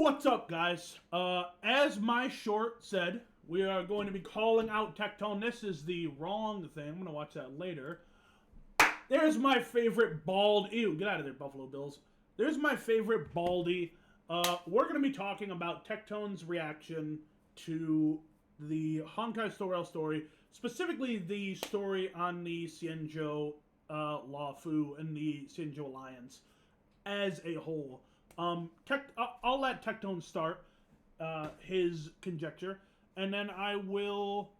What's up, guys? As my short said, we are going to be calling out Tectone. This is the wrong thing. I'm going to watch that later. There's my favorite bald... Ew, get out of there, Buffalo Bills. There's my favorite baldy. We're going to be talking about Tectone's reaction to the Honkai Star Rail story, specifically the story on the Xianzhou Law Fu and the Xianzhou Alliance as a whole. I'll let Tectone start his conjecture, and then I will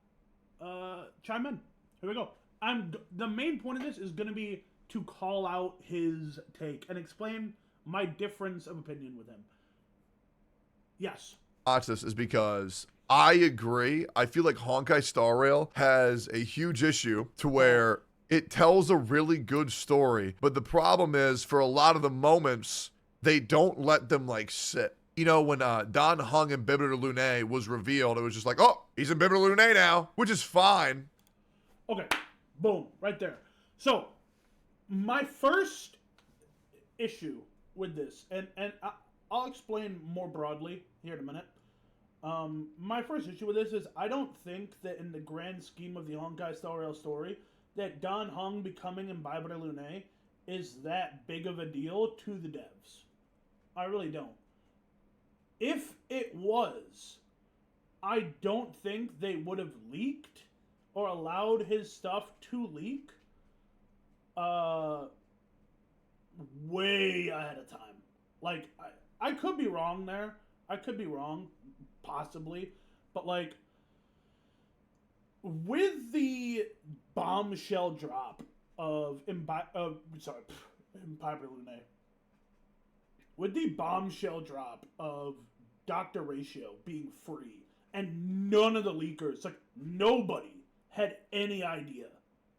chime in. Here we go. The main point of this is going to be to call out his take and explain my difference of opinion with him. Yes. Watch this is because I agree. I feel like Honkai Star Rail has a huge issue to where it tells a really good story, but the problem is for a lot of the moments, they don't let them like sit. You know, when Dan Heng in Bibiter Lune was revealed, it was just like, oh, he's in Bibiter Lune now, which is fine. Okay, boom, right there. So, my first issue with this, and I'll explain more broadly here in a minute. My first issue with this is I don't think that in the grand scheme of the Honkai Star Rail story, that Dan Heng becoming in Bibiter Lune is that big of a deal to the devs. I really don't. If it was, I don't think they would have leaked or allowed his stuff to leak way ahead of time. Like, I could be wrong there. I could be wrong, possibly. But, like, with the bombshell drop of Bibiter Lune, with the bombshell drop of Dr. Ratio being free, and none of the leakers, like nobody, had any idea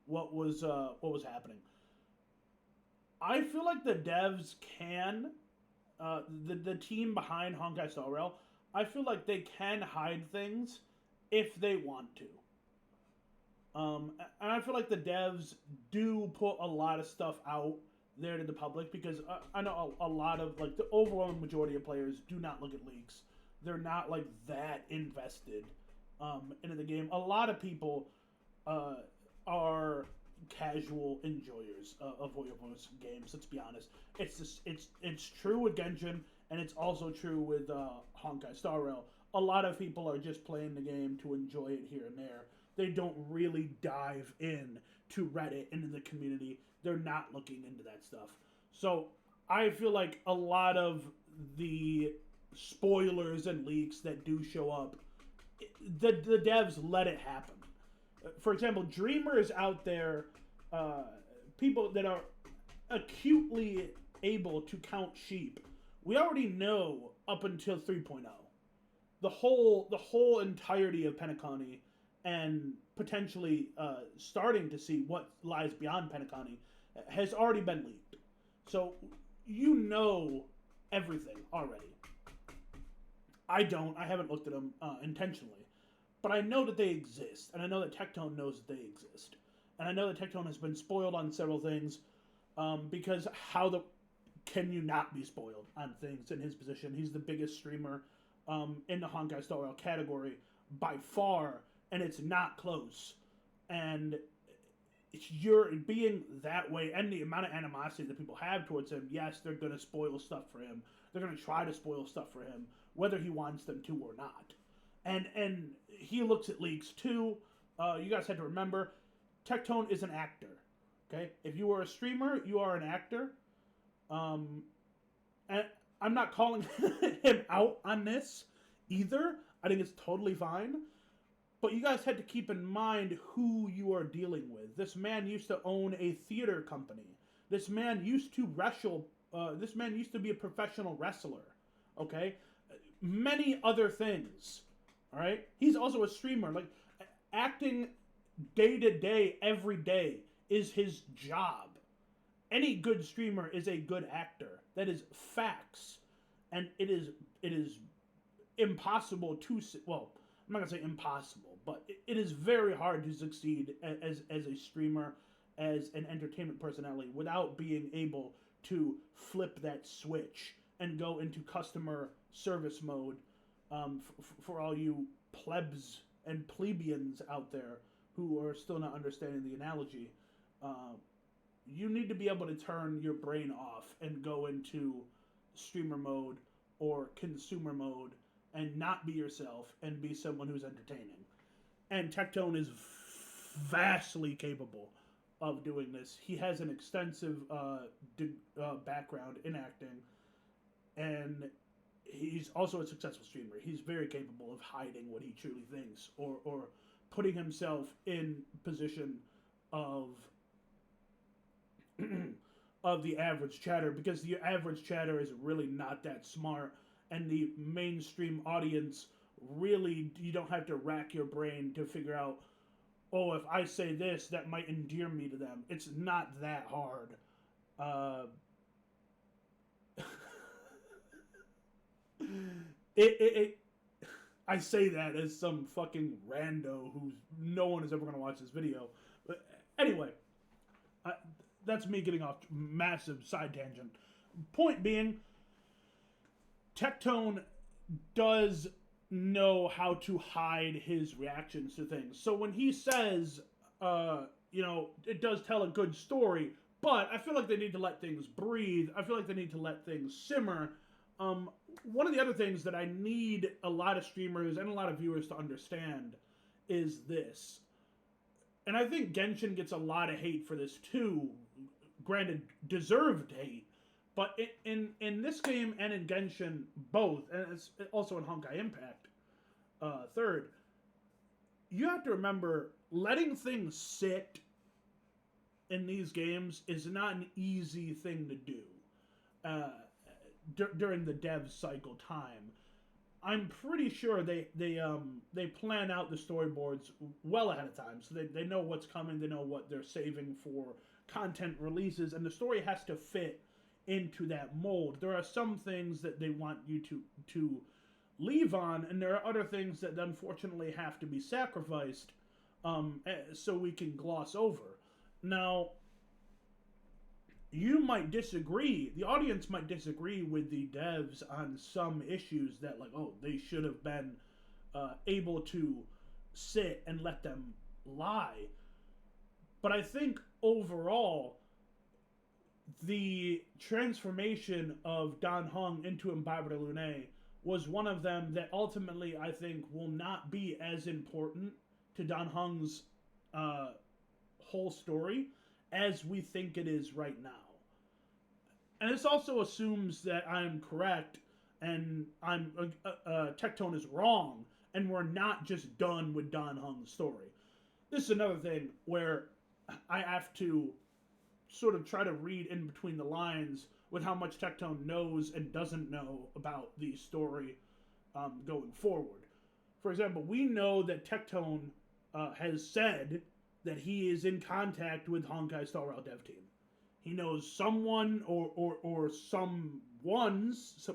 what was happening. I feel like the devs can, the team behind Honkai Star Rail, I feel like they can hide things if they want to. And I feel like the devs do put a lot of stuff out there to the public because I know a lot of, like, the overwhelming majority of players do not look at leaks. They're not, like, that invested into the game. A lot of people are casual enjoyers of Voyovo's games. Let's be honest. It's true with Genshin, and it's also true with Honkai Star Rail. A lot of people are just playing the game to enjoy it here and there. They don't really dive in to Reddit, into the community. They're not looking into that stuff. So I feel like a lot of the spoilers and leaks that do show up, the devs let it happen. For example, dreamers out there, people that are acutely able to count sheep, we already know up until 3.0. The whole entirety of Penacony and potentially starting to see what lies beyond Penacony has already been leaked. So you know everything already. I don't. I haven't looked at them intentionally. But I know that they exist. And I know that Tectone knows that they exist. And I know that Tectone has been spoiled on several things because can you not be spoiled on things in his position? He's the biggest streamer in the Honkai Star Rail category by far, and it's not close. And you're being that way, and the amount of animosity that people have towards him, yes, they're going to spoil stuff for him. They're going to try to spoil stuff for him, whether he wants them to or not. And he looks at leaks too. You guys have to remember, Tectone is an actor. Okay? If you are a streamer, you are an actor. And I'm not calling him out on this either. I think it's totally fine. But you guys had to keep in mind who you are dealing with. This man used to own a theater company. This man used to wrestle. This man used to be a professional wrestler. Okay? Many other things. All right? He's also a streamer. Like, acting day to day, every day, is his job. Any good streamer is a good actor. That is facts. And it is impossible to... Well, I'm not going to say impossible, but it is very hard to succeed as a streamer, as an entertainment personality, without being able to flip that switch and go into customer service mode. For all you plebs and plebeians out there who are still not understanding the analogy, you need to be able to turn your brain off and go into streamer mode or consumer mode and not be yourself and be someone who's entertaining. And Tectone is vastly capable of doing this. He has an extensive background in acting, and he's also a successful streamer. He's very capable of hiding what he truly thinks, or putting himself in position of of the average chatter, because the average chatter is really not that smart, and the mainstream audience really, you don't have to rack your brain to figure out, oh, if I say this, that might endear me to them. It's not that hard. I say that as some fucking rando who's no one is ever going to watch this video. But anyway, that's me getting off massive side tangent. Point being, Tectone does know how to hide his reactions to things. So when he says, it does tell a good story, but I feel like they need to let things breathe. I feel like they need to let things simmer. One of the other things that I need a lot of streamers and a lot of viewers to understand is this. And I think Genshin gets a lot of hate for this too. Granted, deserved hate. But in this game and in Genshin, both, and it's also in Honkai Impact, third, you have to remember, letting things sit in these games is not an easy thing to do during the dev cycle time. I'm pretty sure they plan out the storyboards well ahead of time, so they know what's coming, they know what they're saving for content releases, and the story has to fit into that mold. There are some things that they want you to leave on, and there are other things that unfortunately have to be sacrificed so we can gloss over. Now, you might disagree, the audience might disagree with the devs on some issues that, like, oh, they should have been able to sit and let them lie. But I think overall, the transformation of Dan Heng into Imbibe de Lune was one of them that ultimately I think will not be as important to Dan Heng's whole story as we think it is right now. And this also assumes that I'm correct and Tectone is wrong, and we're not just done with Dan Heng's story. This is another thing where I have to sort of try to read in between the lines with how much Tectone knows and doesn't know about the story going forward. For example, we know that Tectone has said that he is in contact with Honkai Star Rail dev team. He knows someone or some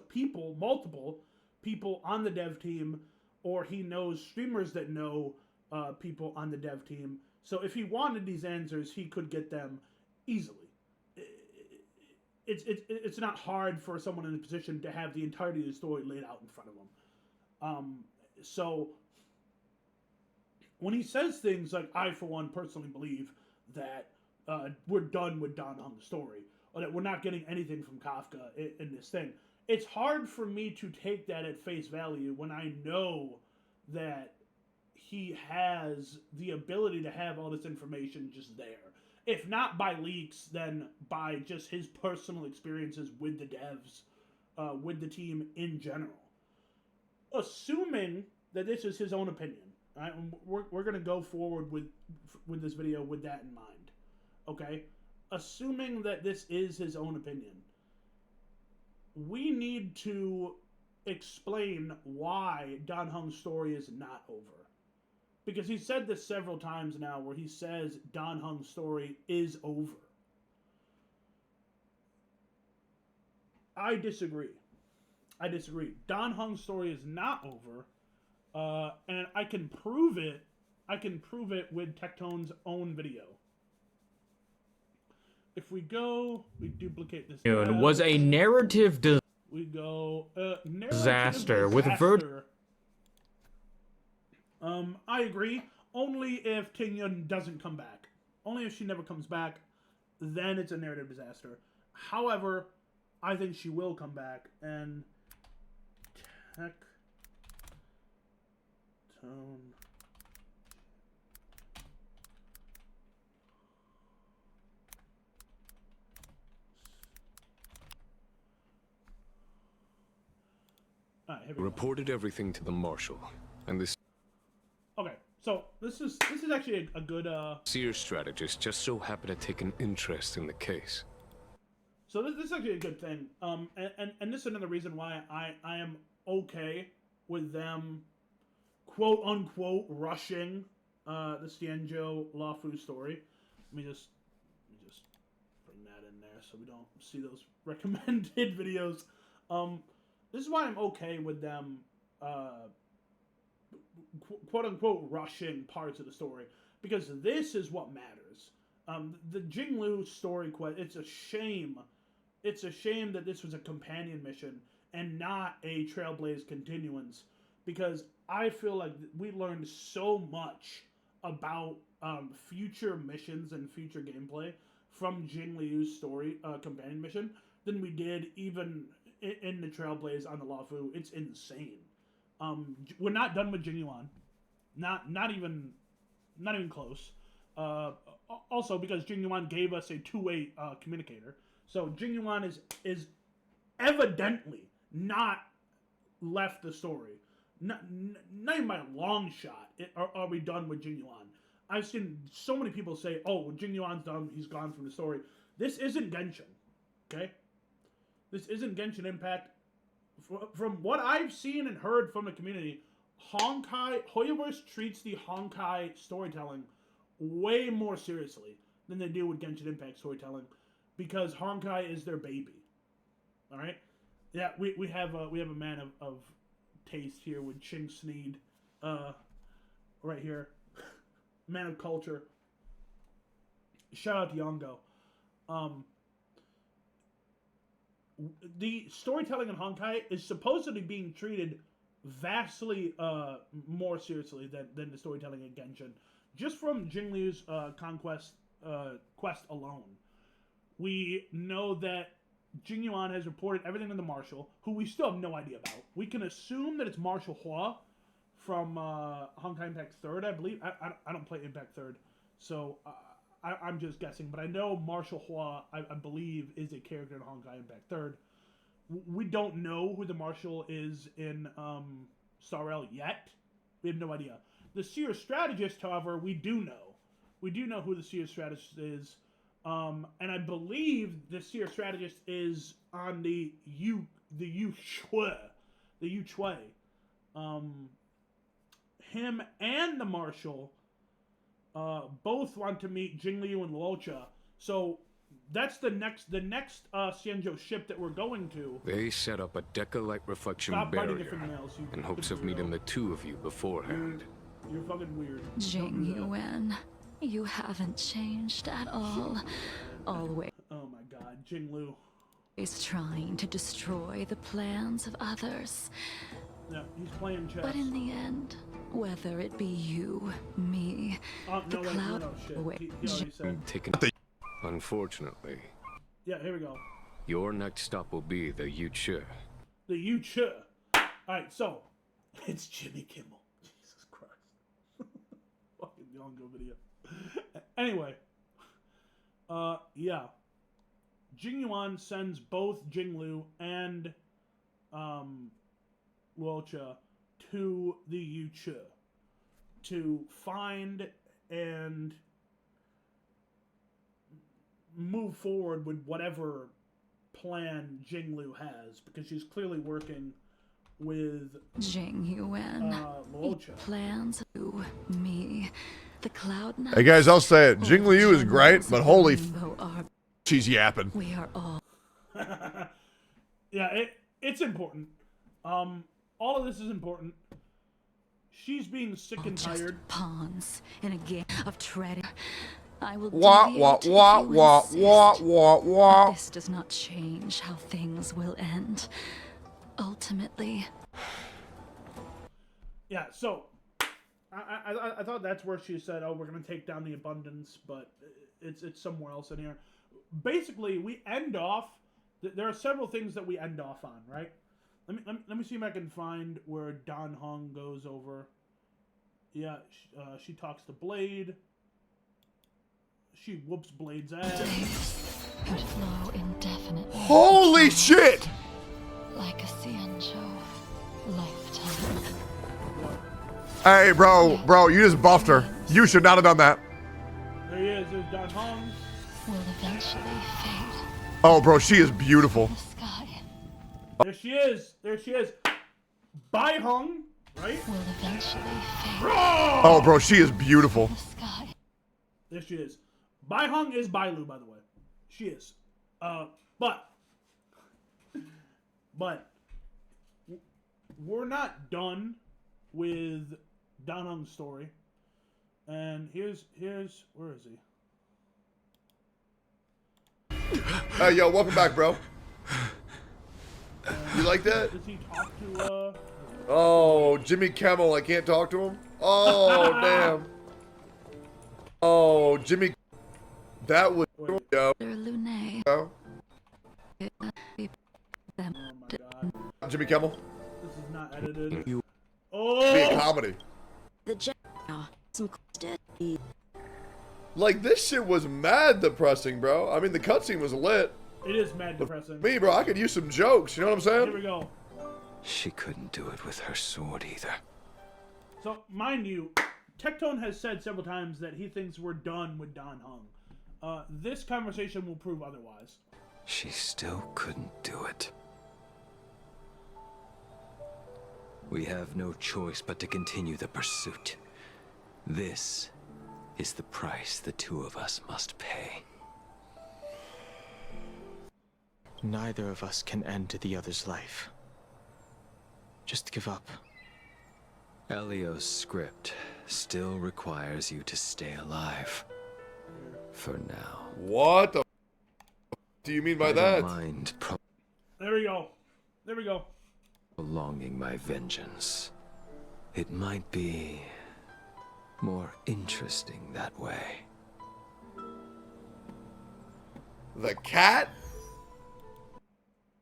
people, multiple people on the dev team, or he knows streamers that know people on the dev team. So if he wanted these answers, he could get them easily. It's not hard for someone in a position to have the entirety of the story laid out in front of them. So when he says things like, I for one personally believe that we're done with Dan Heng's story, or that we're not getting anything from Kafka in this thing, it's hard for me to take that at face value when I know that he has the ability to have all this information just there. If not by leaks, then by just his personal experiences with the devs, with the team in general. Assuming that this is his own opinion, right? We're going to go forward with this video with that in mind, okay? Assuming that this is his own opinion, we need to explain why Dan Heng's story is not over. Because he said this several times now, where he says Dan Heng's story is over. I disagree. Dan Heng's story is not over, and I can prove it. I can prove it with Tectone's own video. If we duplicate this. Was a narrative We go narrative Disaster with disaster. I agree. Only if Ting-Yun doesn't come back. Only if she never comes back, then it's a narrative disaster. However, I think she will come back, and Tectone. All right, here we go. Reported everything to the marshal, and this Okay, so this is actually a good seer strategist just so happened to take an interest in the case. So this is actually a good thing. And this is another reason why I am okay with them, quote unquote, rushing the Xianzhou Lafu story. Let me just bring that in there so we don't see those recommended videos. This is why I'm okay with them, quote unquote, rushing parts of the story, because this is what matters. The Jinglu story quest. It's a shame. It's a shame that this was a companion mission and not a Trailblaze continuance, because I feel like we learned so much about future missions and future gameplay from Jing Liu's story companion mission than we did even in the Trailblaze on the Lafu. It's insane. We're not done with Jingyuan. Not even close. Also, because Jingyuan gave us a two-way communicator, so Jingyuan is evidently not left the story. Not even by a long shot are we done with Jingyuan. I've seen so many people say, "Oh, well, Jingyuan's done. He's gone from the story." This isn't Genshin, okay? This isn't Genshin Impact. From what I've seen and heard from the community, Hoyoverse treats the Honkai storytelling way more seriously than they do with Genshin Impact storytelling, because Honkai is their baby. All right, yeah, we have a man of taste here with Ching Sneed, right here, man of culture. Shout out to Yongo. The storytelling in Honkai is supposedly being treated vastly more seriously than the storytelling in Genshin. Just from Jing Liu's conquest quest alone, we know that Jingyuan has reported everything to the Marshal, who we still have no idea about. We can assume that it's Marshal Hua from Honkai Impact 3rd, I believe. I don't play Impact 3rd, so I'm just guessing. But I know Marshal Hua, I believe, is a character in Honkai Impact 3rd. We don't know who the Marshal is in Starrel yet. We have no idea. The Seer Strategist, however, we do know. We do know who the Seer Strategist is. And I believe the Seer Strategist is on the Yu Shui. The Yu Shui. Him and the Marshal both want to meet Jing Liu and Luocha. So that's the next Xianzhou ship that we're going to. They set up a Deca-like reflection Stop biting your barrier fingernails, you in hopes of weirdo. meeting the two of you beforehand. You're fucking weird. Jing Yuan, you haven't changed at all. Always Oh my god, Jing Liu. trying to destroy the plans of others. Yeah, he's playing chess. But in the end, whether it be you, me, the cloud He away. already said. Taken. Unfortunately, Yeah, here we go. your next stop will be the Yuchi. The Yu Shui. Alright, so it's Jimmy Kimmel. Jesus Christ. Fucking Yongo video. Anyway. Yeah. Jingyuan sends both Jinglu and Luocha to the Yu Shui to find and move forward with whatever plan Jinglu has, because she's clearly working with Jing Yuan, Luocha. plans to me, the cloud. Hey guys, I'll say it. Jing Liu is great, but holy she's yapping. We are all Yeah, it's important. All of this is important. She's being sick and just tired. pawns in a game of treading. I will Wah, deviate wah, if you wah, wah, insist. wah, wah, But wah. this does not change how things will end. Ultimately, Yeah, so I thought that's where she said, "Oh, we're gonna take down the abundance," but it's somewhere else in here. Basically, we end off. There are several things that we end off on, right? Let me see if I can find where Dan Hong goes over. Yeah, she talks to Blade. She whoops Blade's ass. days could flow indefinitely. Holy shit! Like a Cienjo lifetime. Hey, bro, you just buffed her. You should not have done that. There he is. There's Dan Hong. Will eventually fade Oh, bro, she is beautiful. the sky. There she is. There she is. Bai Hong, right? Will eventually fade Oh, bro, she is beautiful. the sky. There she is. Bai Hong is Bailu, by the way. She is. But we're not done with Dan Hong's story. And here's where is he? Hey, yo, welcome back, bro. You like that? Does he talk to Oh, Jimmy Kimmel, I can't talk to him? Oh, damn. Oh, Jimmy. That was. Yo. Lune. Yo. oh my god. Jimmy Kimmel. This is not edited. Be a Oh comedy. The general. Some did. Like, this shit was mad depressing, bro. I mean, the cutscene was lit. it is mad depressing. Me, bro, I could use some jokes. You know what I'm Here saying? we go. She couldn't do it with her sword either. So, mind you, Tectone has said several times that he thinks we're done with Dan Hong. This conversation will prove otherwise. She still couldn't do it. We have no choice but to continue the pursuit. This is the price the two of us must pay. Neither of us can end the other's life. Just give up. Elio's script still requires you to stay alive. For now. What the do you mean by I that? don't mind There we go. There we go. prolonging my vengeance. It might be more interesting that way. The cat?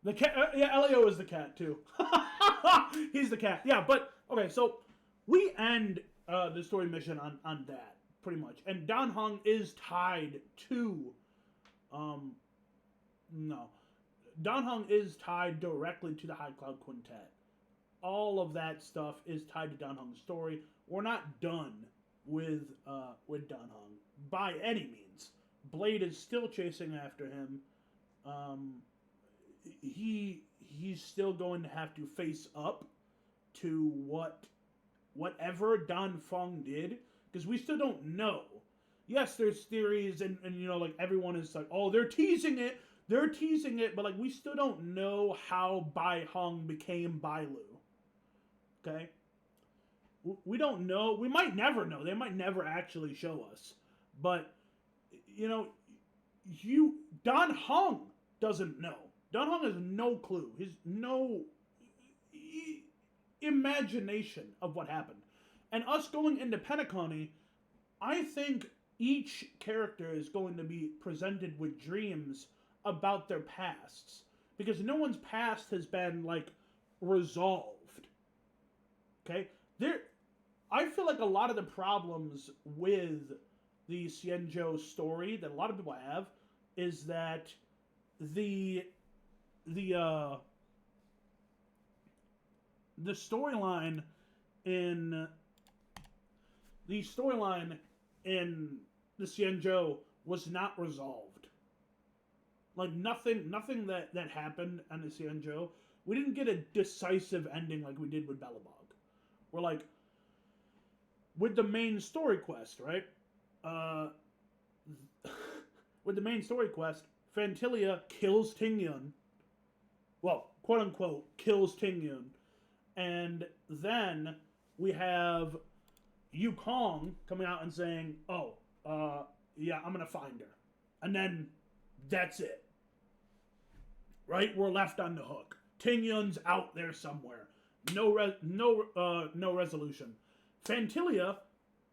The cat, yeah, Elio is the cat too. He's the cat. Yeah, but okay, so we end the story mission on that pretty much, and Dan Hong is tied to, no, Dan Hong is tied directly to the High Cloud Quintet. All of that stuff is tied to Dan Hong's story. We're not done with Dan Hong by any means. Blade is still chasing after him. He's still going to have to face up to whatever Dan Feng did, because we still don't know. Yes, there's theories, and you know, like, everyone is like, oh, they're teasing it, but like, we still don't know how Bai Hong became Bailu. Okay, we don't know. We might never know. They might never actually show us, but you know, Dan Hong doesn't know. Dan Hong has no clue. He's no imagination of what happened. And us going into Penacony, I think each character is going to be presented with dreams about their pasts, because no one's past has been like resolved. Okay? I feel like a lot of the problems with the Cienjo story that a lot of people have is that the storyline in the Cienjo was not resolved. Like, nothing that happened on the Cienjo, we didn't get a decisive ending like we did with Belobog. We're like, with the main story quest, right? With the main story quest, Fantilia kills Tingyun. Well, quote unquote, kills Tingyun. And then we have Yukong coming out and saying, oh, yeah, I'm gonna find her, and then that's it. Right? We're left on the hook. Ting Yun's out there somewhere. No resolution. Phantilia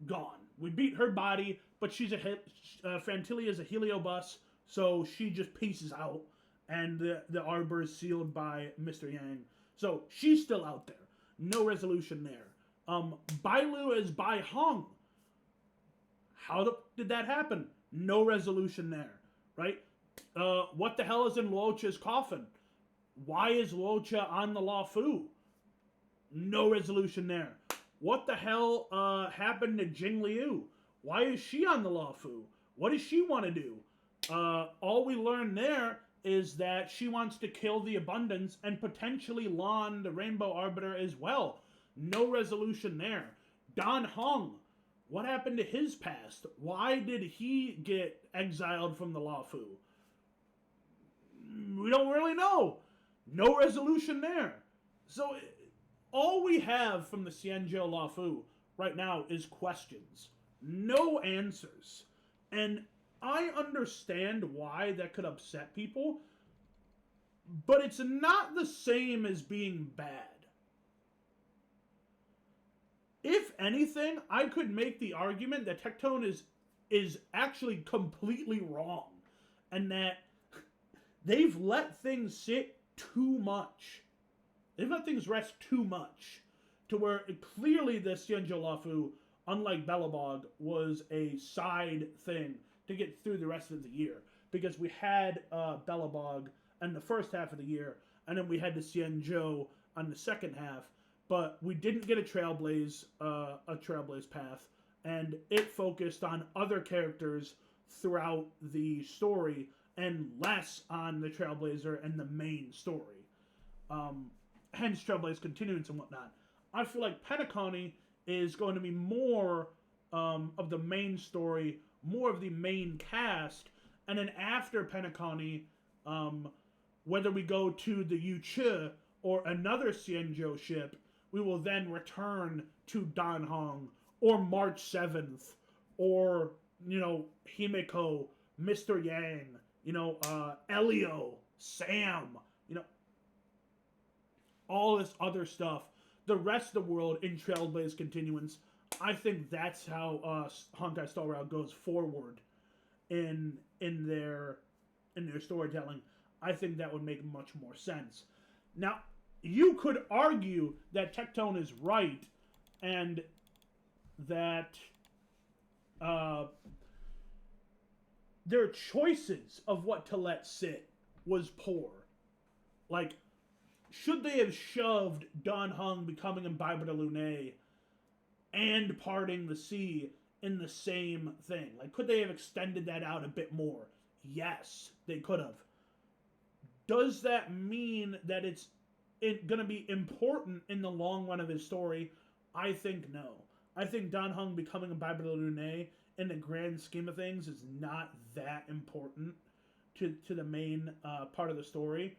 gone. We beat her body, but Phantilia's a heliobus, so she just pieces out, and the arbor is sealed by Mr. Yang. So she's still out there. No resolution there. Bailu is Bai Hong. How did that happen? No resolution there, right? What the hell is in Luocha's coffin? Why is Luocha on the Law Fu? No resolution there. What the hell happened to Jing Liu? Why is she on the Law Fu? What does she want to do? All we learn there is that she wants to kill the Abundance and potentially Lan, the Rainbow Arbiter, as well. No resolution there. Dan Hong, what happened to his past? Why did he get exiled from the Law Fu? We don't really know. No resolution there. So all we have from the Xianzhou Law Fu right now is questions. No answers. And I understand why that could upset people, but it's not the same as being bad. If anything, I could make the argument that Tectone is actually completely wrong, and that they've let things sit too much. They've let things rest too much, to where clearly the Xianzhou Law Fu, unlike Belobog, was a side thing to get through the rest of the year. Because we had Belobog in the first half of the year, and then we had the Xianzhou on the second half, but we didn't get a Trailblaze path, and it focused on other characters throughout the story, and less on the Trailblazer and the main story. Hence Trailblaze Continuance and whatnot. I feel like Penacony is going to be more of the main story, more of the main cast, and then after Penacony, whether we go to the Yuchi or another Xianzhou ship, we will then return to Dan Hong, or March 7th, or, Himeko, Mr. Yang, Elio, Sam, all this other stuff. The rest of the world in Trailblaze Continuance, I think that's how Honkai Star Rail goes forward in their storytelling. I think that would make much more sense. Now, you could argue that Tectone is right, and that their choices of what to let sit was poor. Like, should they have shoved Dan Heng becoming Imbiber de Lune and Parting the Sea in the same thing? Like, could they have extended that out a bit more? Yes, they could have. Does that mean that it's going to be important in the long run of his story? I think no. I think Dan Heng becoming Imbiber de Lune in the grand scheme of things is not that important to the main part of the story.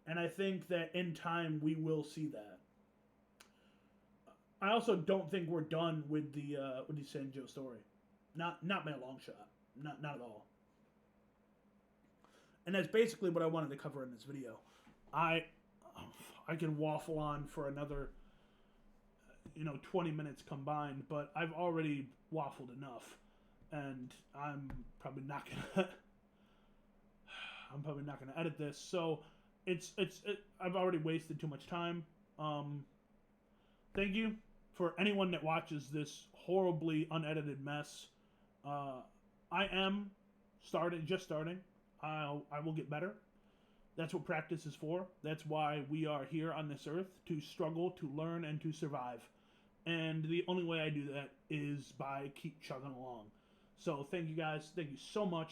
And I think that in time we will see that. I also don't think we're done with the Xianzhou story. Not by a long shot. Not at all. And that's basically what I wanted to cover in this video. I can waffle on for another 20 minutes combined, but I've already waffled enough, and I'm probably not gonna edit this. So I've already wasted too much time. Thank you for anyone that watches this horribly unedited mess. I am just starting. I will get better. That's what practice is for. That's why we are here on this earth, to struggle, to learn, and to survive. And the only way I do that is by keep chugging along. So thank you guys. Thank you so much.